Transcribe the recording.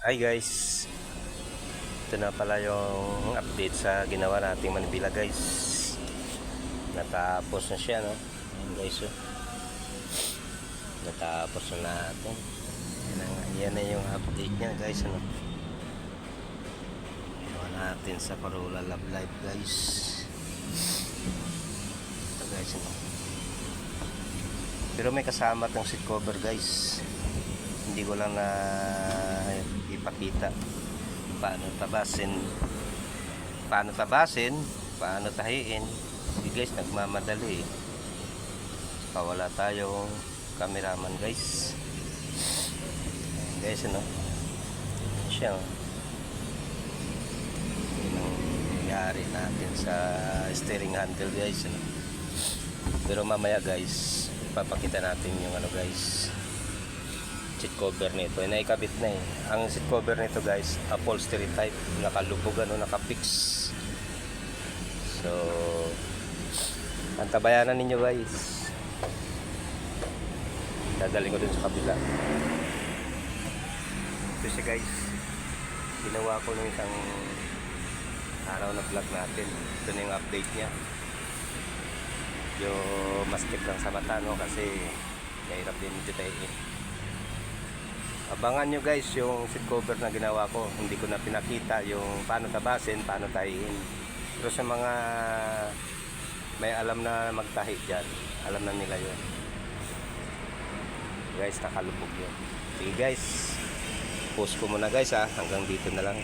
Hi guys, ito na pala yung update sa ginawa nating manibila guys. Natapos na siya, no? Ayan guys, oh. Natapos na natin. Yan na yung update niya guys, ano? Ginawa natin sa Corolla Love Life guys. Ito guys, ano? Pero may kasama tong seat cover guys. Hindi ko lang na ipakita paano tabasin, paano tahiin. Hindi guys, nagmamadali. Wala tayong cameraman guys. Ayan guys, ano? Siya, oh. Yun ang nangyari natin sa steering handle guys, ano? Pero mamaya guys, ipapakita natin yung ano guys, seat cover nito. Naikabit na eh. Ang seat cover nito guys, upholstery type, nakalubog, ano, nakapix. So antabayanan ninyo guys. Dadalhin ko dun sa kabila. Ito siya guys, ginawa ko nung isang araw na vlog natin. Ito na yung update nya. Yung mastik lang sa mata, no, kasi mahirap din medyo tayo eh. Abangan nyo guys yung seat cover na ginawa ko. Hindi ko na pinakita yung paano tabasin, paano tahiin. Pero sa mga may alam na magtahi dyan, alam na nila yun guys, nakalubog yun. Sige guys, post ko muna guys ha, hanggang dito na lang.